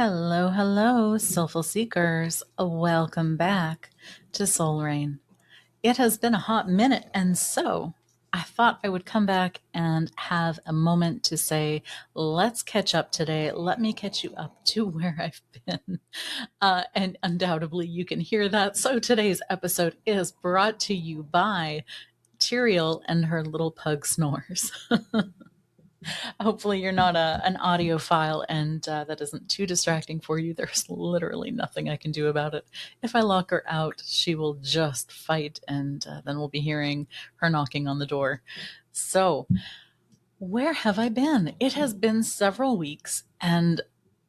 Hello, hello, soulful seekers. Welcome back to Soul Rain. It has been a hot minute, and so I thought I would come back and have a moment to say, let's catch up today. Let me catch you up to where I've been. And undoubtedly, you can hear that. So today's episode is brought to you by Tyrael and her little pug snores. Hopefully, you're not an audiophile and that isn't too distracting for you. There's literally nothing I can do about it. If I lock her out, she will just fight, and then we'll be hearing her knocking on the door. So, where have I been? It has been several weeks, and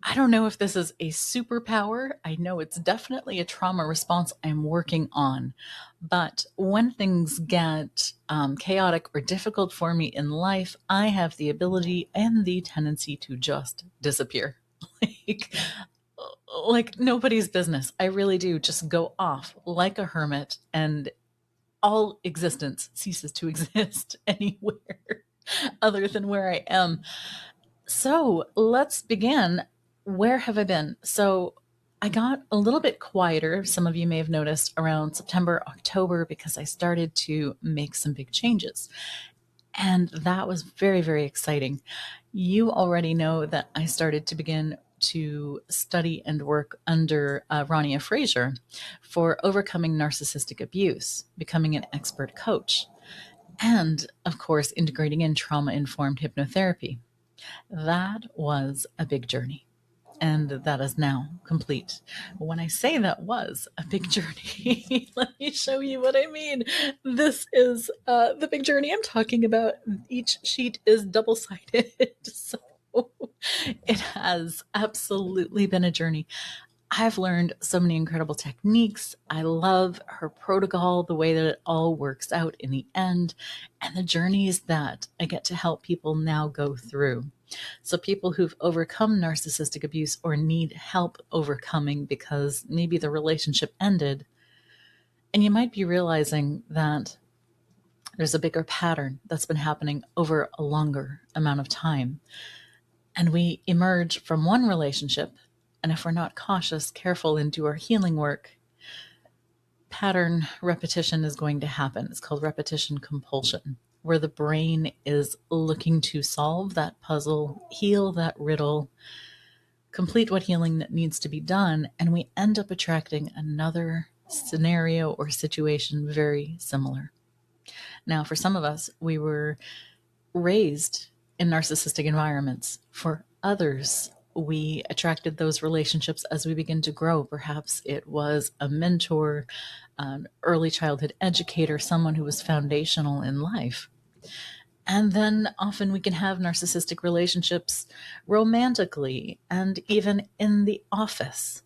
I don't know if this is a superpower. I know it's definitely a trauma response I'm working on. But when things get chaotic or difficult for me in life, I have the ability and the tendency to just disappear. like, like nobody's business. I really do just go off like a hermit, and all existence ceases to exist anywhere other than where I am. So let's begin. Where have I been? So I got a little bit quieter. Some of you may have noticed around September, October, because I started to make some big changes. And that was very, very exciting. You already know that I started to begin to study and work under Rania Fraser for overcoming narcissistic abuse, becoming an expert coach, and of course, integrating in trauma informed hypnotherapy. That was a big journey, and that is now complete. When I say that was a big journey, let me show you what I mean. This is the big journey I'm talking about. Each sheet is double-sided, so it has absolutely been a journey. I've learned so many incredible techniques. I love her protocol, the way that it all works out in the end, and the journeys that I get to help people now go through. So, people who've overcome narcissistic abuse or need help overcoming because maybe the relationship ended, and you might be realizing that there's a bigger pattern that's been happening over a longer amount of time. And we emerge from one relationship, and if we're not cautious, careful, and do our healing work, pattern repetition is going to happen. It's called repetition compulsion, where the brain is looking to solve that puzzle, heal that riddle, complete what healing that needs to be done, and we end up attracting another scenario or situation very similar. Now, for some of us, we were raised in narcissistic environments. For others, we attracted those relationships as we begin to grow. Perhaps it was a mentor, an early childhood educator, someone who was foundational in life. And then often we can have narcissistic relationships romantically and even in the office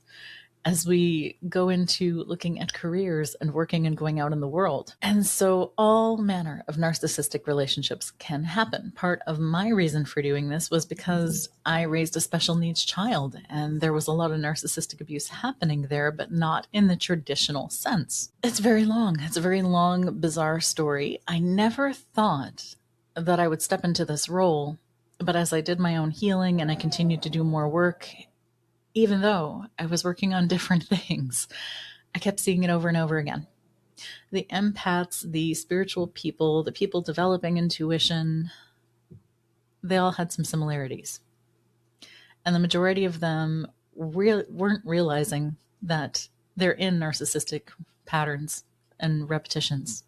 as we go into looking at careers and working and going out in the world. And so all manner of narcissistic relationships can happen. Part of my reason for doing this was because I raised a special needs child, and there was a lot of narcissistic abuse happening there, but not in the traditional sense. It's very long. It's a very long, bizarre story. I never thought that I would step into this role, but as I did my own healing and I continued to do more work, even though I was working on different things, I kept seeing it over and over again. The empaths, the spiritual people, the people developing intuition, they all had some similarities. And the majority of them weren't realizing that they're in narcissistic patterns and repetitions.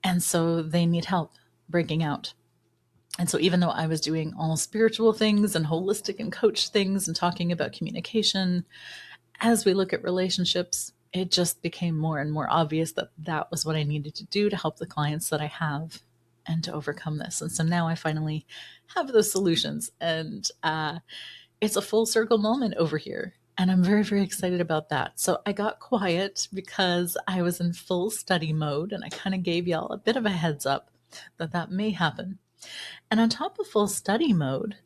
And so they need help breaking out. And so even though I was doing all spiritual things and holistic and coach things and talking about communication, as we look at relationships, it just became more and more obvious that that was what I needed to do to help the clients that I have and to overcome this. And so now I finally have those solutions, and it's a full circle moment over here. And I'm very, very excited about that. So I got quiet because I was in full study mode, and I kind of gave y'all a bit of a heads up that that may happen. And on top of full study mode,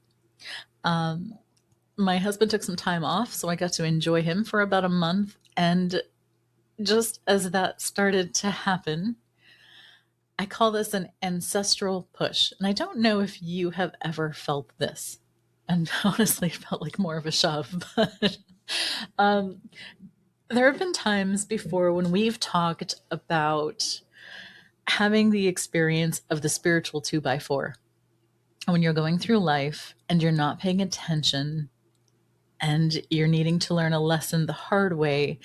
my husband took some time off, so I got to enjoy him for about a month. And just as that started to happen, I call this an ancestral push. And I don't know if you have ever felt this. And honestly, it felt like more of a shove. But um, there have been times before when we've talked about having the experience of the spiritual 2x4. When you're going through life and you're not paying attention and you're needing to learn a lesson the hard way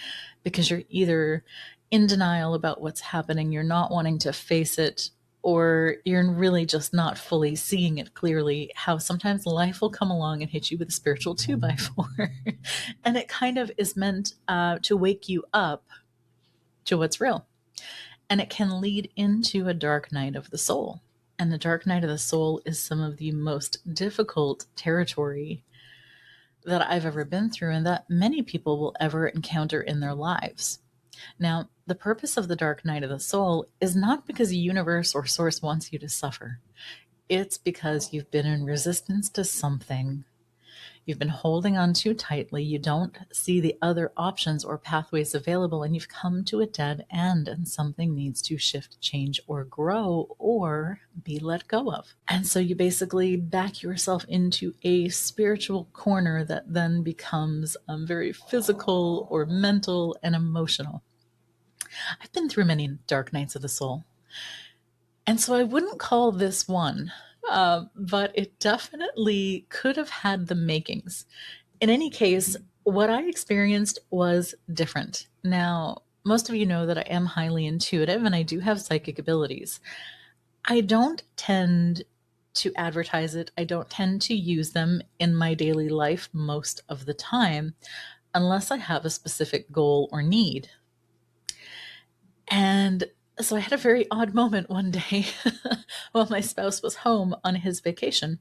because you're either in denial about what's happening, you're not wanting to face it, or you're really just not fully seeing it clearly, how sometimes life will come along and hit you with a spiritual 2x4. And it kind of is meant to wake you up to what's real. And it can lead into a dark night of the soul. And the dark night of the soul is some of the most difficult territory that I've ever been through and that many people will ever encounter in their lives. Now, the purpose of the dark night of the soul is not because the universe or source wants you to suffer. It's because you've been in resistance to something. You've been holding on too tightly. You don't see the other options or pathways available, and you've come to a dead end, and something needs to shift, change, or grow, or be let go of. And so you basically back yourself into a spiritual corner that then becomes very physical or mental and emotional. I've been through many dark nights of the soul. And so I wouldn't call this one, but it definitely could have had the makings. In any case, what I experienced was different. Now, most of you know that I am highly intuitive and I do have psychic abilities. I don't tend to advertise it. I don't tend to use them in my daily life most of the time, unless I have a specific goal or need. And so I had a very odd moment one day while my spouse was home on his vacation.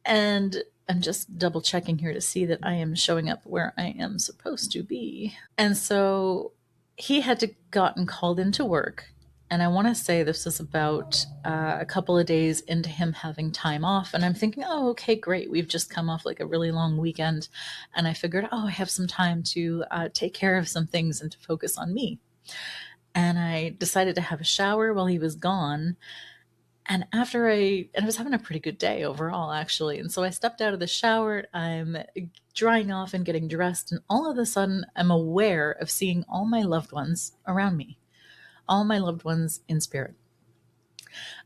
And I'm just double checking here to see that I am showing up where I am supposed to be. And so he had gotten called into work. And I want to say this was about a couple of days into him having time off. And I'm thinking, oh, okay, great. We've just come off like a really long weekend. And I figured, oh, I have some time to take care of some things and to focus on me. And I decided to have a shower while he was gone. And I was having a pretty good day overall, actually. And so I stepped out of the shower, I'm drying off and getting dressed. And all of a sudden, I'm aware of seeing all my loved ones around me, all my loved ones in spirit.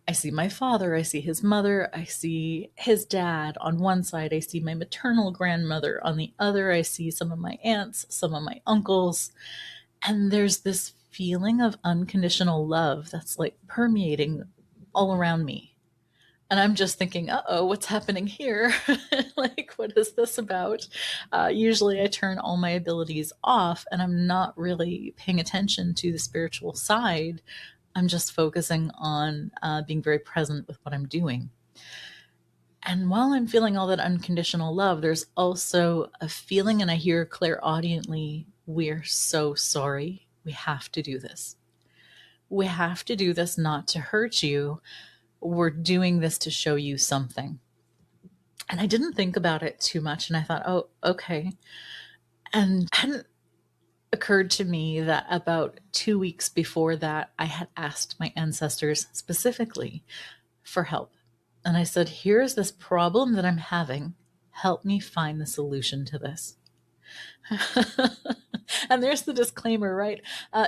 I see my father, I see his mother, I see his dad on one side, I see my maternal grandmother on the other, I see some of my aunts, some of my uncles. And there's this feeling of unconditional love that's like permeating all around me. And I'm just thinking, uh-oh, what's happening here? Like, what is this about? Usually I turn all my abilities off and I'm not really paying attention to the spiritual side. I'm just focusing on being very present with what I'm doing. And while I'm feeling all that unconditional love, there's also a feeling, and I hear clairaudiently, we're so sorry. We have to do this. We have to do this not to hurt you. We're doing this to show you something. And I didn't think about it too much. And I thought, oh, okay. And it hadn't occurred to me that about 2 weeks before that, I had asked my ancestors specifically for help. And I said, here's this problem that I'm having. Help me find the solution to this. And there's the disclaimer, right?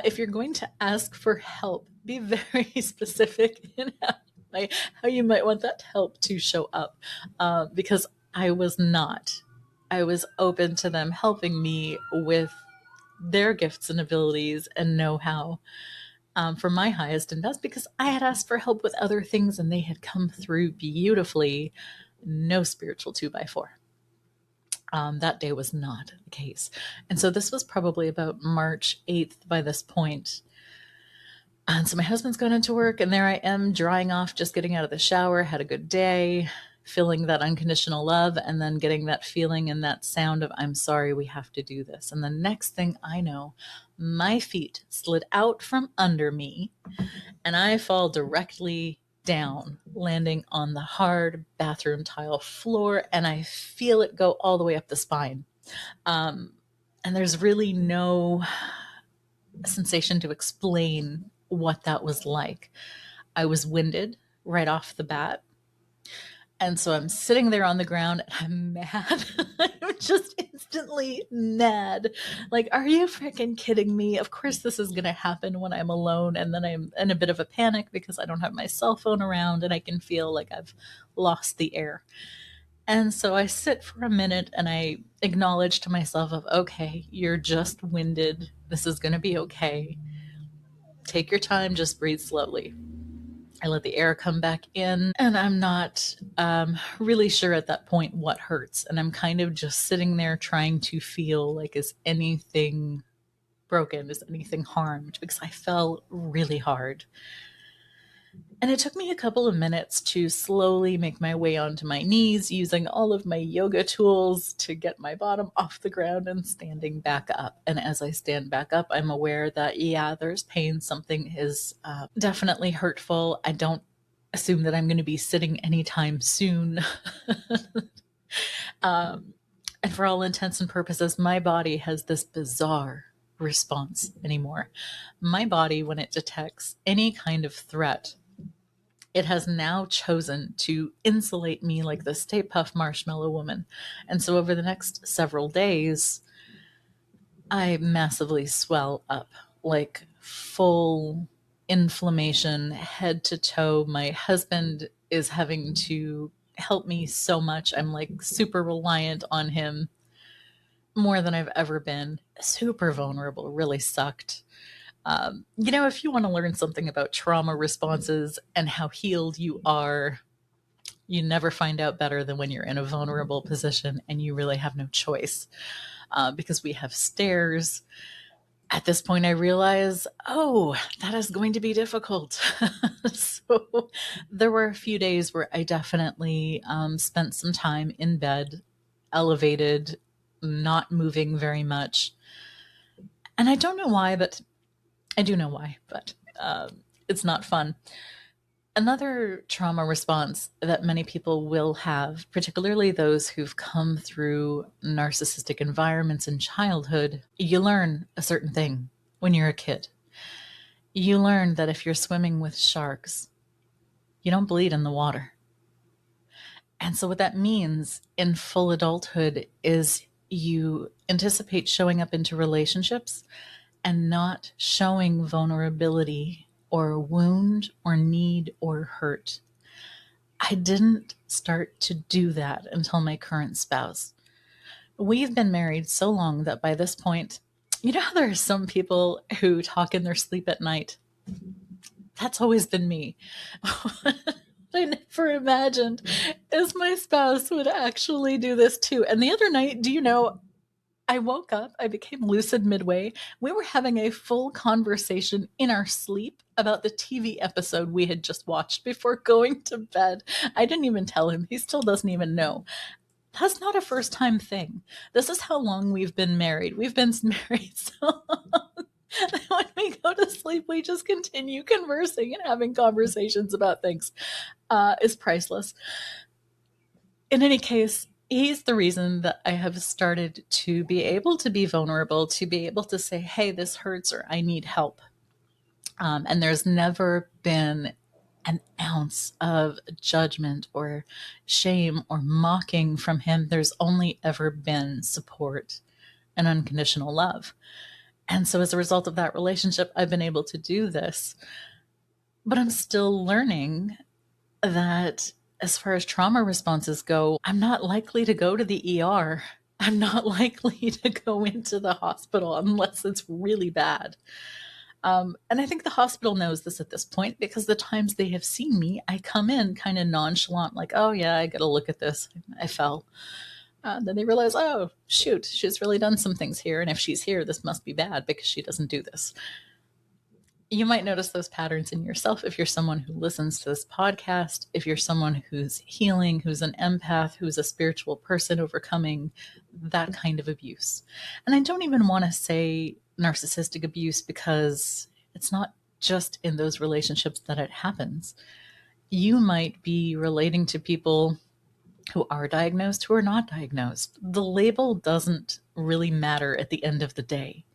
If you're going to ask for help, be very specific in how you might want that help to show up. Because I was not. I was open to them helping me with their gifts and abilities and know-how for my highest and best, because I had asked for help with other things and they had come through beautifully. No spiritual 2x4. That day was not the case. And so this was probably about March 8th by this point. And so my husband's gone into work and there I am drying off, just getting out of the shower, had a good day, feeling that unconditional love, and then getting that feeling and that sound of, I'm sorry, we have to do this. And the next thing I know, my feet slid out from under me and I fall directly down, landing on the hard bathroom tile floor, and I feel it go all the way up the spine. And there's really no sensation to explain what that was like. I was winded right off the bat. And so I'm sitting there on the ground and I'm mad. I'm just instantly mad. Like, are you freaking kidding me? Of course, this is going to happen when I'm alone. And then I'm in a bit of a panic because I don't have my cell phone around and I can feel like I've lost the air. And so I sit for a minute and I acknowledge to myself of, okay, you're just winded. This is going to be okay. Take your time, just breathe slowly. I let the air come back in, and I'm not really sure at that point what hurts. And I'm kind of just sitting there trying to feel like, is anything broken? Is anything harmed? Because I fell really hard. And it took me a couple of minutes to slowly make my way onto my knees using all of my yoga tools to get my bottom off the ground and standing back up. And as I stand back up, I'm aware that, yeah, there's pain. Something is definitely hurtful. I don't assume that I'm going to be sitting anytime soon. And for all intents and purposes, my body has this bizarre response anymore. My body, when it detects any kind of threat, it has now chosen to insulate me like the Stay Puft Marshmallow Woman. And so over the next several days, I massively swell up, like full inflammation, head to toe. My husband is having to help me so much. I'm like super reliant on him more than I've ever been. Super vulnerable, really sucked. If you want to learn something about trauma responses and how healed you are, you never find out better than when you're in a vulnerable position and you really have no choice. Because we have stairs. At this point, I realize, oh, that is going to be difficult. So there were a few days where I definitely spent some time in bed, elevated, not moving very much. And I don't know why, but I do know why, but it's not fun. Another trauma response that many people will have, particularly those who've come through narcissistic environments in childhood, you learn a certain thing when you're a kid. You learn that if you're swimming with sharks, you don't bleed in the water. And so what that means in full adulthood is you anticipate showing up into relationships and not showing vulnerability or wound or need or hurt. I didn't start to do that until my current spouse. We've been married so long that by this point, you know how there are some people who talk in their sleep at night? That's always been me. What I never imagined is my spouse would actually do this too. And the other night, do you know, I woke up, I became lucid midway. We were having a full conversation in our sleep about the TV episode we had just watched before going to bed. I didn't even tell him. He still doesn't even know. That's not a first time thing. This is how long we've been married. We've been married so long. When we go to sleep, we just continue conversing and having conversations about things. Is priceless. In any case, he's the reason that I have started to be able to be vulnerable, to be able to say, hey, this hurts or I need help. And there's never been an ounce of judgment or shame or mocking from him. There's only ever been support and unconditional love. And so as a result of that relationship, I've been able to do this. But I'm still learning that as far as trauma responses go, I'm not likely to go to the ER. I'm not likely to go into the hospital unless it's really bad. And I think the hospital knows this at this point because the times they have seen me, I come in kind of nonchalant, like, oh yeah, I got to look at this. I fell. Then they realize, oh, shoot, she's really done some things here. And if she's here, this must be bad because she doesn't do this. You might notice those patterns in yourself if you're someone who listens to this podcast, if you're someone who's healing, who's an empath, who's a spiritual person overcoming that kind of abuse. And I don't even want to say narcissistic abuse because it's not just in those relationships that it happens. You might be relating to people who are diagnosed, who are not diagnosed. The label doesn't really matter at the end of the day.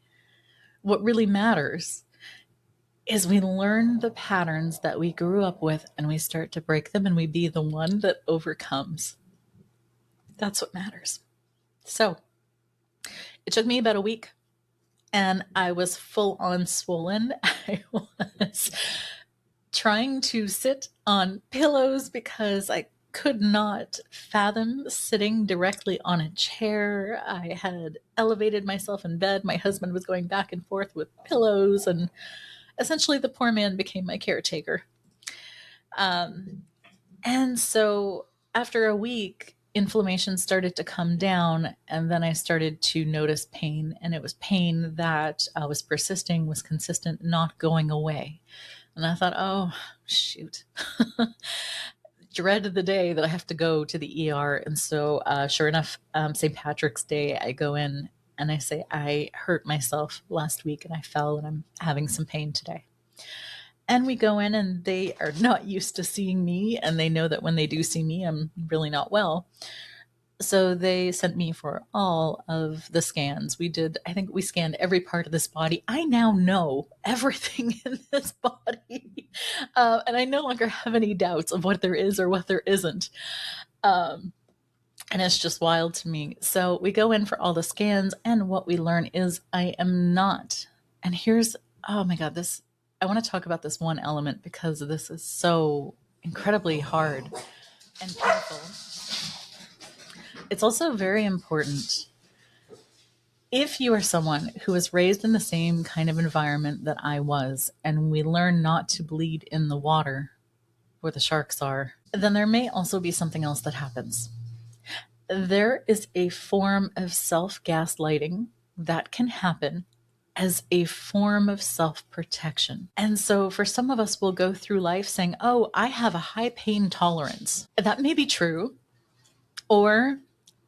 What really matters is we learn the patterns that we grew up with and we start to break them and we be the one that overcomes. That's what matters. So it took me about a week and I was full on swollen. I was trying to sit on pillows because I could not fathom sitting directly on a chair. I had elevated myself in bed. My husband was going back and forth with pillows, and essentially the poor man became my caretaker. And so after a week, inflammation started to come down, and then I started to notice pain, and it was pain that was persisting, was consistent, not going away. And I thought, oh, shoot. Dreaded the day that I have to go to the ER. And so, sure enough, St. Patrick's Day, I go in and I say, I hurt myself last week and I fell and I'm having some pain today. And we go in and they are not used to seeing me. And they know that when they do see me, I'm really not well. So they sent me for all of the scans. I think we scanned every part of this body. I now know everything in this body. And I no longer have any doubts of what there is or what there isn't. And it's just wild to me. So we go in for all the scans, and what we learn is I am not. And here's, oh my God, I want to talk about this one element because this is so incredibly hard and painful. It's also very important. If you are someone who was raised in the same kind of environment that I was, and we learn not to bleed in the water where the sharks are, then there may also be something else that happens. There is a form of self-gaslighting that can happen as a form of self-protection. And so for some of us, we'll go through life saying, oh, I have a high pain tolerance. That may be true. Or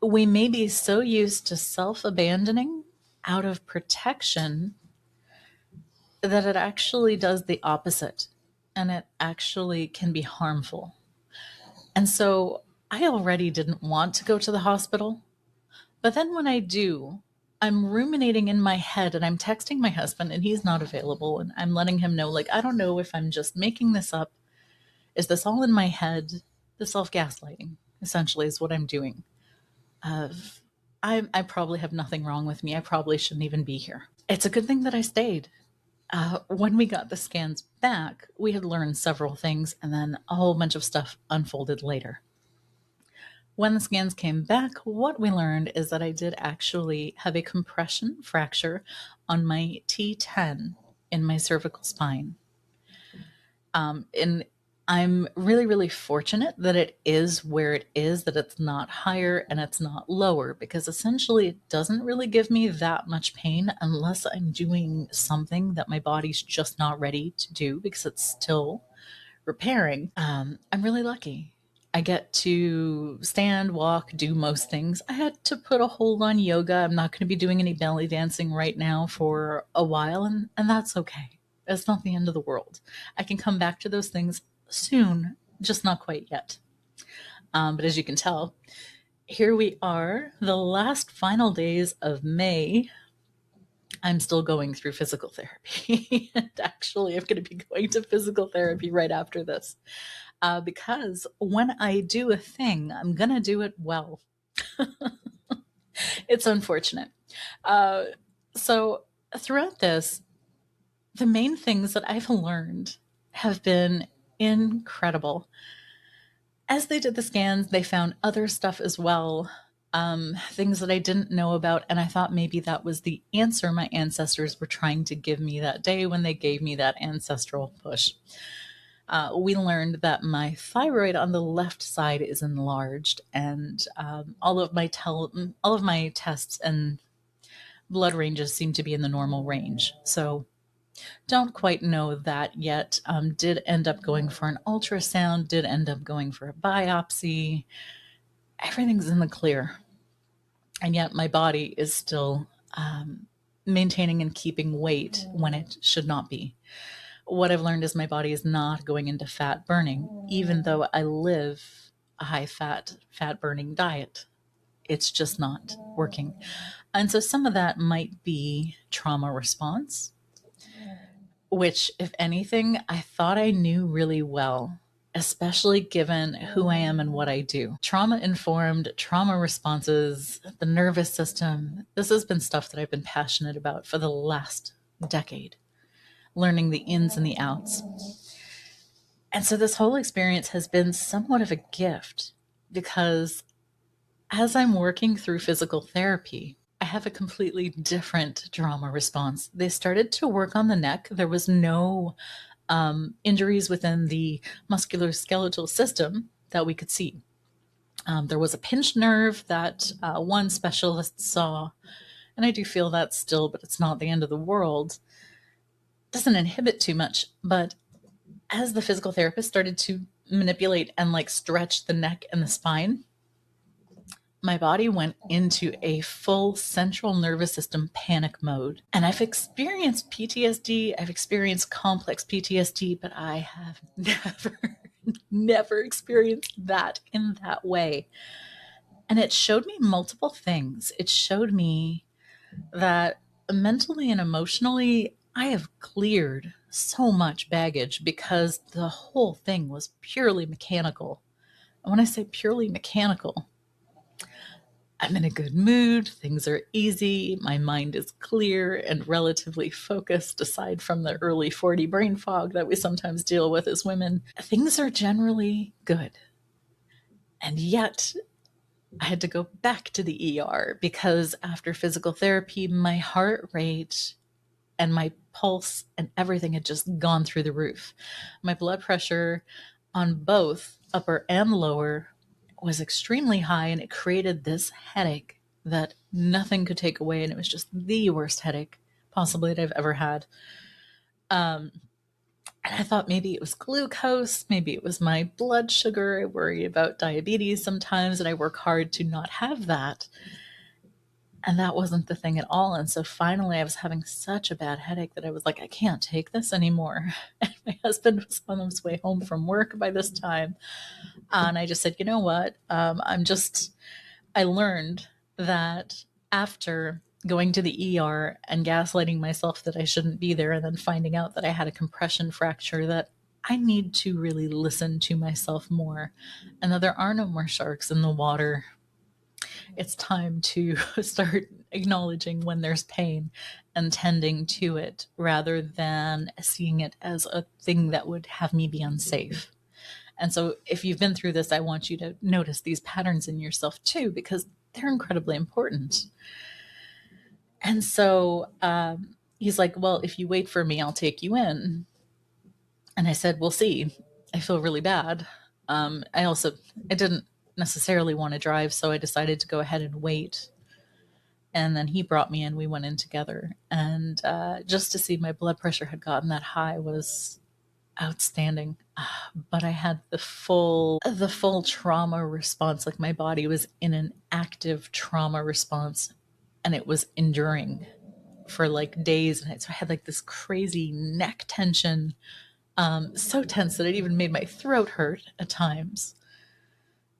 we may be so used to self-abandoning out of protection that it actually does the opposite, and it actually can be harmful. And so I already didn't want to go to the hospital, but then when I do, I'm ruminating in my head and I'm texting my husband and he's not available, and I'm letting him know, like, I don't know if I'm just making this up. Is this all in my head? The self-gaslighting essentially is what I'm doing. I probably have nothing wrong with me. I probably shouldn't even be here. It's a good thing that I stayed. When we got the scans back, we had learned several things, and then a whole bunch of stuff unfolded later. When the scans came back, what we learned is that I did actually have a compression fracture on my T10 in my cervical spine. And I'm really, really fortunate that it is where it is, that it's not higher and it's not lower, because essentially it doesn't really give me that much pain unless I'm doing something that my body's just not ready to do because it's still repairing. I'm really lucky. I get to stand, walk, do most things. I had to put a hold on yoga. I'm not going to be doing any belly dancing right now for a while, and that's okay. It's not the end of the world. I can come back to those things soon, just not quite yet. But as you can tell, here we are, the last final days of May. I'm still going through physical therapy. And actually, I'm going to be going to physical therapy right after this. Because when I do a thing, I'm going to do it well. It's unfortunate. So throughout this, the main things that I've learned have been incredible. As they did the scans, they found other stuff as well, things that I didn't know about, and I thought maybe that was the answer my ancestors were trying to give me that day when they gave me that ancestral push. We learned that my thyroid on the left side is enlarged, and all of my tests and blood ranges seem to be in the normal range. So don't quite know that yet. Did end up going for an ultrasound, did end up going for a biopsy. Everything's in the clear. And yet my body is still maintaining and keeping weight when it should not be. What I've learned is my body is not going into fat burning, even though I live a high fat burning diet. It's just not working. And so some of that might be trauma response. which, if anything, I thought I knew really well, especially given who I am and what I do. Trauma informed, trauma responses, the nervous system. This has been stuff that I've been passionate about for the last decade, learning the ins and the outs. And so this whole experience has been somewhat of a gift because as I'm working through physical therapy, I have a completely different trauma response. They started to work on the neck. There was no injuries within the musculoskeletal system that we could see. There was a pinched nerve that one specialist saw, and I do feel that still, but it's not the end of the world. Doesn't inhibit too much, but as the physical therapist started to manipulate and like stretch the neck and the spine, my body went into a full central nervous system panic mode. And I've experienced PTSD, I've experienced complex PTSD, but I have never experienced that in that way. And it showed me multiple things. It showed me that mentally and emotionally, I have cleared so much baggage because the whole thing was purely mechanical. And when I say purely mechanical, I'm in a good mood, things are easy, my mind is clear and relatively focused, aside from the early 40 brain fog that we sometimes deal with as women. Things are generally good. And yet, I had to go back to the ER because after physical therapy, my heart rate and my pulse and everything had just gone through the roof. My blood pressure on both upper and lower was extremely high, and it created this headache that nothing could take away. And it was just the worst headache possibly that I've ever had. And I thought maybe it was glucose, maybe it was my blood sugar. I worry about diabetes sometimes, and I work hard to not have that. And that wasn't the thing at all. And so finally, I was having such a bad headache that I was like, I can't take this anymore. And my husband was on his way home from work by this time. And I just said, you know what? I learned that after going to the ER and gaslighting myself that I shouldn't be there, and then finding out that I had a compression fracture, that I need to really listen to myself more, and that there are no more sharks in the water. It's time to start acknowledging when there's pain and tending to it rather than seeing it as a thing that would have me be unsafe. And so if you've been through this, I want you to notice these patterns in yourself too, because they're incredibly important. And so he's like, well, if you wait for me, I'll take you in. And I said, we'll see. I feel really bad. I didn't necessarily want to drive, so I decided to go ahead and wait. And then he brought me in, we went in together. And just to see my blood pressure had gotten that high was outstanding. But I had the full trauma response. Like my body was in an active trauma response, and it was enduring for like days. And so I had like this crazy neck tension, so tense that it even made my throat hurt at times.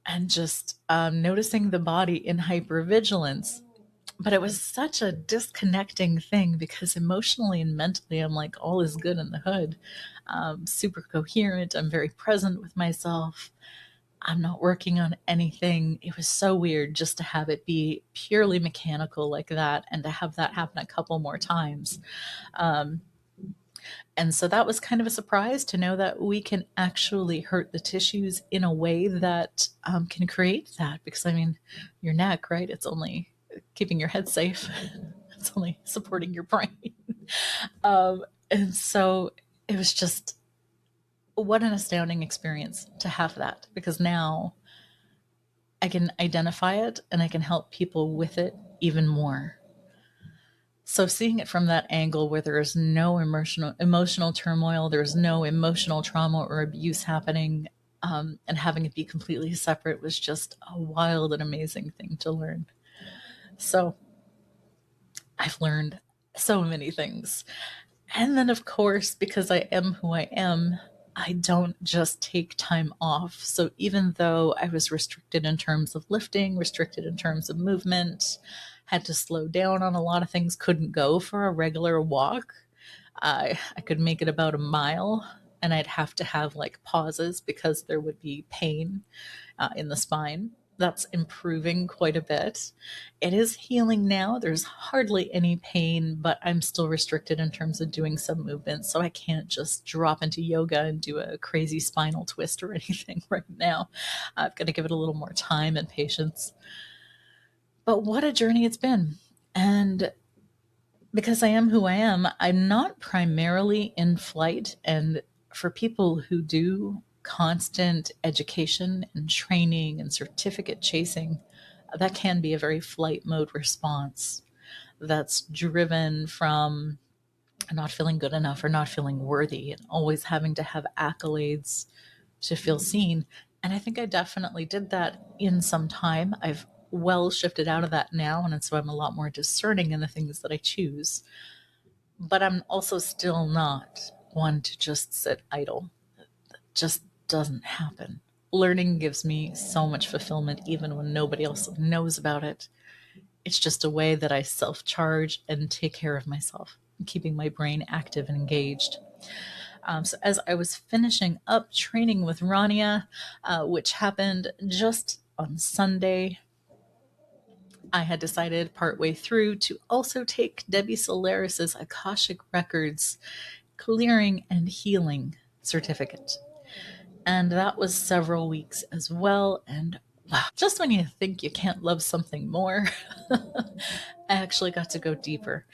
And just noticing the body in hypervigilance. But it was such a disconnecting thing because emotionally and mentally, I'm like, all is good in the hood. Super coherent. I'm very present with myself. I'm not working on anything. It was so weird just to have it be purely mechanical like that, and to have that happen a couple more times. And so that was kind of a surprise to know that we can actually hurt the tissues in a way that can create that. Because, I mean, your neck, right? It's only keeping your head safe. It's only supporting your brain. And so it was just, what an astounding experience to have that, because now I can identify it and I can help people with it even more. So seeing it from that angle where there is no emotional turmoil, there's no emotional trauma or abuse happening, and having it be completely separate was just a wild and amazing thing to learn. So I've learned so many things. And then, of course, because I am who I am, I don't just take time off. So even though I was restricted in terms of lifting, restricted in terms of movement, had to slow down on a lot of things, couldn't go for a regular walk, I could make it about a mile, and I'd have to have like pauses because there would be pain in the spine. That's improving quite a bit. It is healing now. There's hardly any pain, but I'm still restricted in terms of doing some movements. So I can't just drop into yoga and do a crazy spinal twist or anything right now. I've got to give it a little more time and patience. But what a journey it's been. And because I am who I am, I'm not primarily in flight. And for people who do constant education and training and certificate chasing, that can be a very flight mode response that's driven from not feeling good enough or not feeling worthy and always having to have accolades to feel seen. And I think I definitely did that in some time. I've well shifted out of that now, and so I'm a lot more discerning in the things that I choose. But I'm also still not one to just sit idle. It just doesn't happen. Learning gives me so much fulfillment even when nobody else knows about it. It's just a way that I self charge and take care of myself, keeping my brain active and engaged. So as I was finishing up training with Rania, which happened just on Sunday, I had decided partway through to also take Debbie Solaris's Akashic Records Clearing and Healing certificate. And that was several weeks as well. And wow, just when you think you can't love something more, I actually got to go deeper.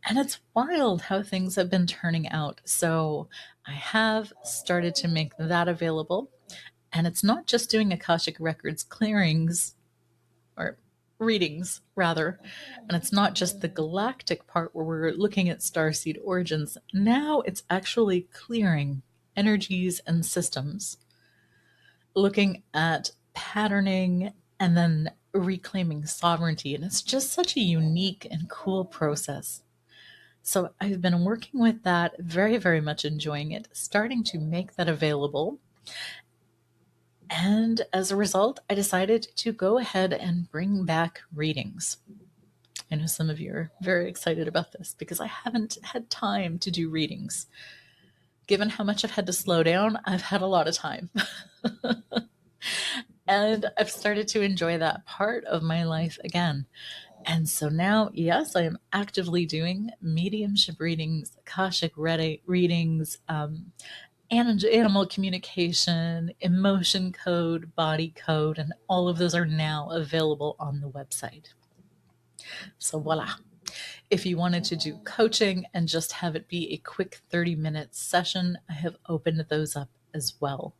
And it's wild how things have been turning out. So I have started to make that available. And it's not just doing Akashic Records clearings or readings, rather. And it's not just the galactic part where we're looking at starseed origins. Now it's actually clearing energies and systems, looking at patterning and then reclaiming sovereignty. And it's just such a unique and cool process. So I've been working with that, very, very much enjoying it, starting to make that available. And as a result, I decided to go ahead and bring back readings. I know some of you are very excited about this because I haven't had time to do readings. Given how much I've had to slow down, I've had a lot of time. And I've started to enjoy that part of my life again. And so now, yes, I am actively doing mediumship readings, Akashic readings, animal communication, emotion code, body code, and all of those are now available on the website. So voila. If you wanted to do coaching and just have it be a quick 30-minute session, I have opened those up as well.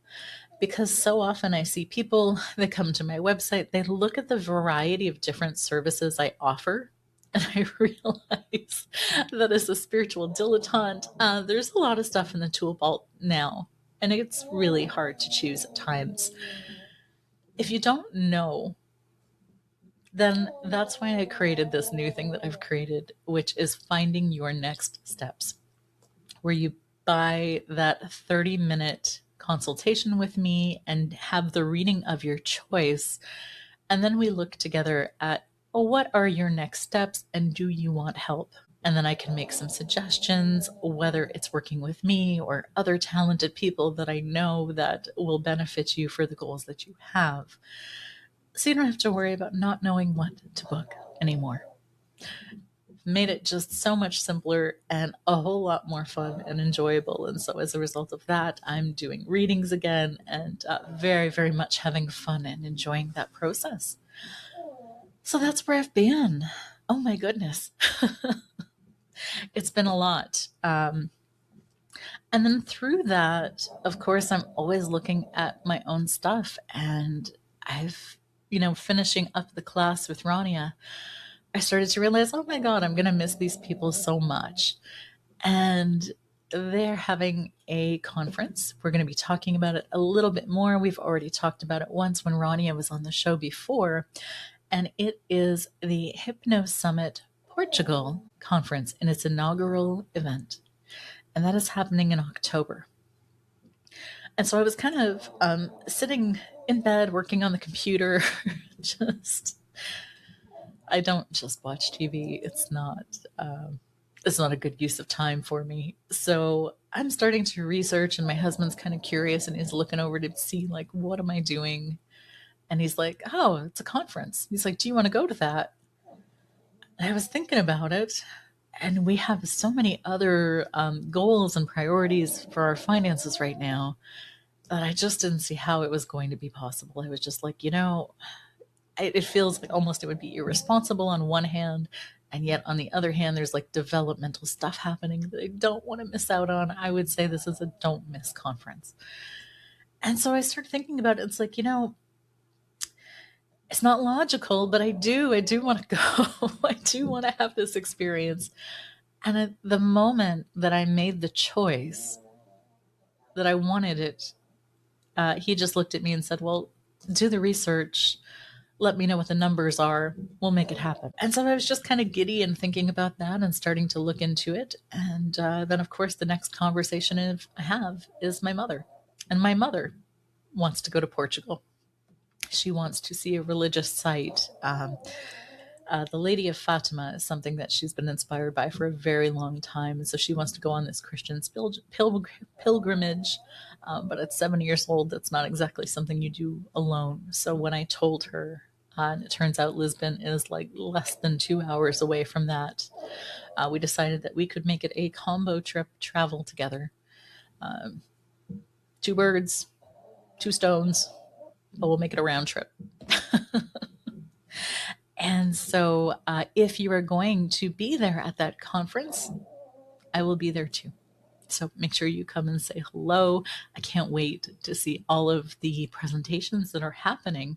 Because so often I see people that come to my website, they look at the variety of different services I offer, and I realize that as a spiritual dilettante, there's a lot of stuff in the tool belt now, and it's really hard to choose at times. If you don't know, then that's why I created this new thing that I've created, which is finding your next steps, where you buy that 30-minute consultation with me and have the reading of your choice. And then we look together at, well, what are your next steps and do you want help? And then I can make some suggestions, whether it's working with me or other talented people that I know that will benefit you for the goals that you have. So you don't have to worry about not knowing what to book anymore. Made it just so much simpler and a whole lot more fun and enjoyable. And so as a result of that, I'm doing readings again and very, very much having fun and enjoying that process. So that's where I've been. Oh my goodness. It's been a lot. And then through that, of course, I'm always looking at my own stuff. And I've, finishing up the class with Rania, I started to realize, oh my God, I'm going to miss these people so much. And they're having a conference. We're going to be talking about it a little bit more. We've already talked about it once when Rania was on the show before. And it is the Hypno Summit Portugal conference in its inaugural event. And that is happening in October. And so I was kind of sitting in bed working on the computer, I don't just watch TV. It's not it's not a good use of time for me. So I'm starting to research, and my husband's kind of curious and he's looking over to see, like, what am I doing? And he's like, oh, it's a conference. He's like, do you want to go to that? And I was thinking about it, and we have so many other goals and priorities for our finances right now that I just didn't see how it was going to be possible. I was just like, it feels like almost it would be irresponsible on one hand, and yet on the other hand, there's like developmental stuff happening that I don't want to miss out on. I would say this is a don't miss conference. And so I started thinking about it. It's like, it's not logical, but I do want to go. I do want to have this experience. And at the moment that I made the choice that I wanted it, he just looked at me and said, well, do the research. Let me know what the numbers are. We'll make it happen. And so I was just kind of giddy and thinking about that and starting to look into it. And then, of course, the next conversation I have is my mother. And my mother wants to go to Portugal. She wants to see a religious site. The Lady of Fatima is something that she's been inspired by for a very long time. And so she wants to go on this Christian pilgrimage. But at 7 years old, that's not exactly something you do alone. So when I told her, and it turns out Lisbon is like less than 2 hours away from that, we decided that we could make it a combo trip travel together. Two birds, two stones, but we'll make it a round trip. And so if you are going to be there at that conference, I will be there too. So make sure you come and say hello. I can't wait to see all of the presentations that are happening,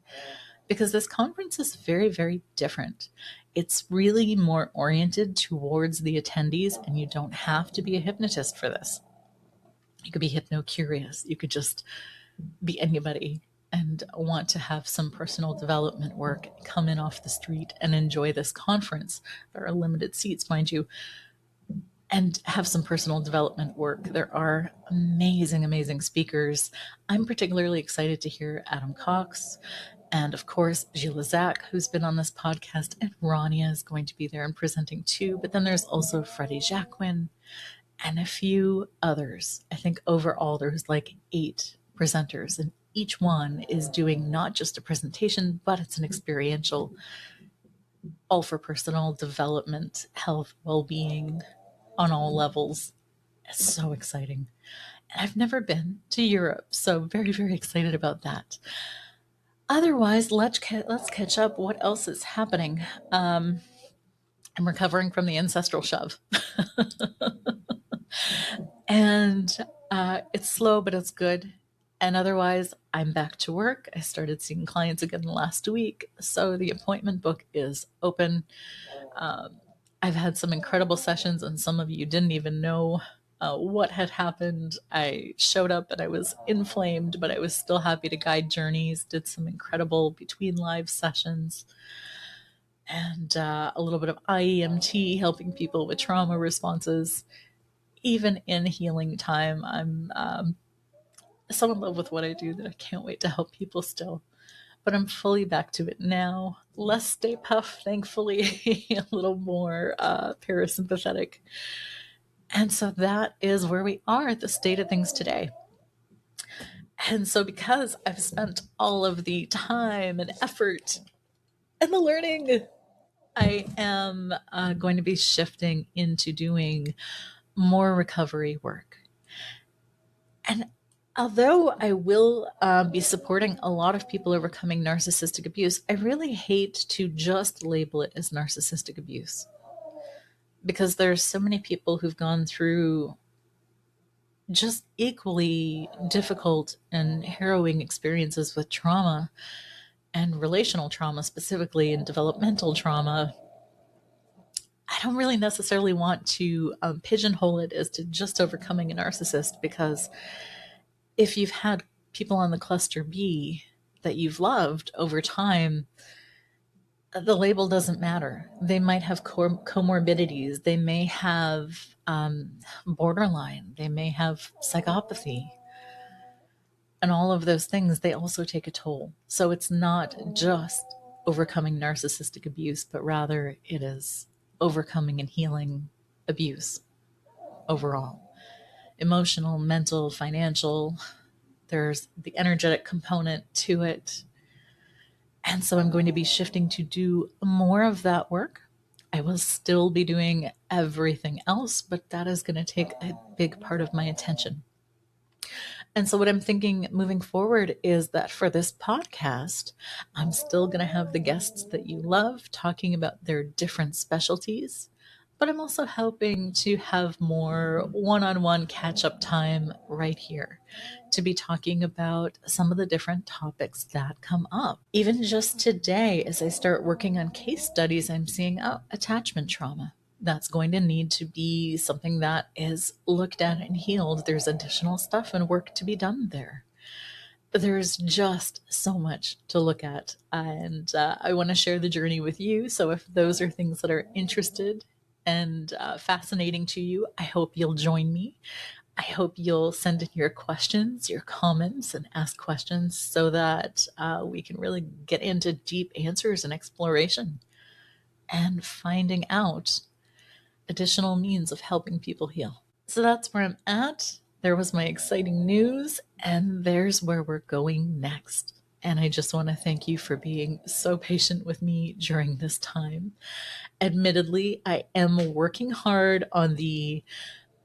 because this conference is very, very different. It's really more oriented towards the attendees, and you don't have to be a hypnotist for this. You could be hypno-curious. You could just be anybody and want to have some personal development work, come in off the street and enjoy this conference. There are limited seats, mind you, and have some personal development work. There are amazing, amazing speakers. I'm particularly excited to hear Adam Cox, and of course, Gilles Zach, who's been on this podcast, and Rania is going to be there and presenting too. But then there's also Freddie Jacquin and a few others. I think overall there's like 8 presenters, and each one is doing not just a presentation, but it's an experiential, all for personal development, health, well-being on all levels. It's so exciting. And I've never been to Europe, so very, very excited about that. Otherwise, let's catch up. What else is happening? I'm recovering from the ancestral shove. And it's slow, but it's good. And otherwise, I'm back to work. I started seeing clients again last week, so the appointment book is open. I've had some incredible sessions, and some of you didn't even know what had happened. I showed up and I was inflamed, but I was still happy to guide journeys, did some incredible between live sessions, and a little bit of IEMT, helping people with trauma responses. Even in healing time, I'm so in love with what I do that I can't wait to help people still. But I'm fully back to it now. Less Stay Puft, thankfully, a little more parasympathetic. And so that is where we are at the state of things today. And so because I've spent all of the time and effort and the learning, I am going to be shifting into doing more recovery work. And although I will be supporting a lot of people overcoming narcissistic abuse, I really hate to just label it as narcissistic abuse, because there's so many people who've gone through just equally difficult and harrowing experiences with trauma, and relational trauma specifically, and developmental trauma. I don't really necessarily want to pigeonhole it as to just overcoming a narcissist, because if you've had people on the cluster B that you've loved over time, the label doesn't matter. They might have comorbidities. They may have borderline. They may have psychopathy. And all of those things, they also take a toll. So it's not just overcoming narcissistic abuse, but rather it is overcoming and healing abuse overall, emotional, mental, financial. There's the energetic component to it. And so I'm going to be shifting to do more of that work. I will still be doing everything else, but that is going to take a big part of my attention. And so, what I'm thinking moving forward is that for this podcast, I'm still going to have the guests that you love talking about their different specialties, but I'm also hoping to have more one on one catch up time right here to be talking about some of the different topics that come up. Even just today, as I start working on case studies, I'm seeing attachment trauma. That's going to need to be something that is looked at and healed. There's additional stuff and work to be done there. There's just so much to look at, and I want to share the journey with you. So if those are things that are interested and fascinating to you, I hope you'll join me. I hope you'll send in your questions, your comments, and ask questions so that we can really get into deep answers and exploration and finding out additional means of helping people heal. So that's where I'm at. There was my exciting news, and there's where we're going next. And I just want to thank you for being so patient with me during this time. Admittedly, I am working hard on the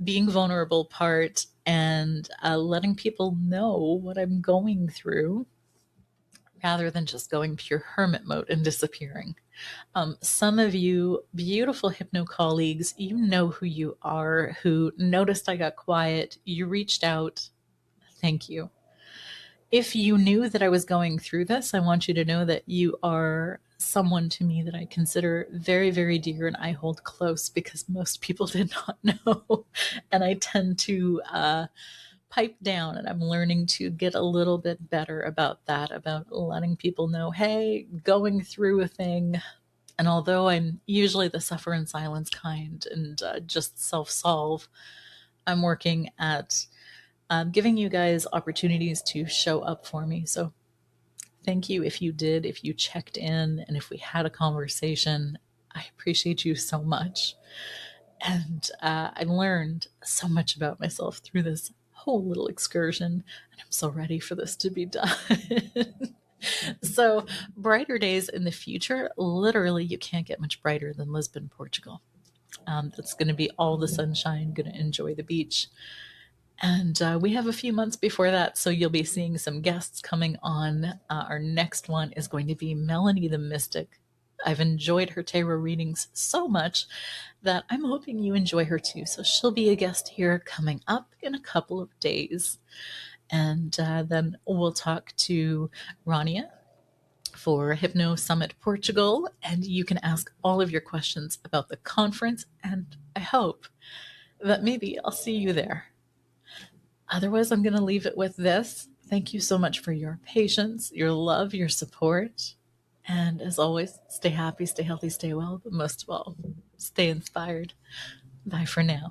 being vulnerable part and letting people know what I'm going through rather than just going pure hermit mode and disappearing. Some of you beautiful hypno colleagues, you know who you are, who noticed I got quiet. You reached out. Thank you. If you knew that I was going through this, I want you to know that you are someone to me that I consider very, very dear and I hold close because most people did not know. And I tend to pipe down, and I'm learning to get a little bit better about that, about letting people know, hey, going through a thing. And although I'm usually the suffer in silence kind and just self-solve, I'm working at giving you guys opportunities to show up for me. So thank you if you did, if you checked in, and if we had a conversation. I appreciate you so much. And I learned so much about myself through this whole little excursion, and I'm so ready for this to be done. So, brighter days in the future. Literally, you can't get much brighter than Lisbon, Portugal. That's going to be all the sunshine, going to enjoy the beach. And we have a few months before that, so you'll be seeing some guests coming on. Our next one is going to be Melanie the Mystic. I've enjoyed her tarot readings so much that I'm hoping you enjoy her too. So she'll be a guest here coming up in a couple of days. And then we'll talk to Rania for Hypno Summit Portugal, and you can ask all of your questions about the conference, and I hope that maybe I'll see you there. Otherwise, I'm going to leave it with this. Thank you so much for your patience, your love, your support. And as always, stay happy, stay healthy, stay well, but most of all, stay inspired. Bye for now.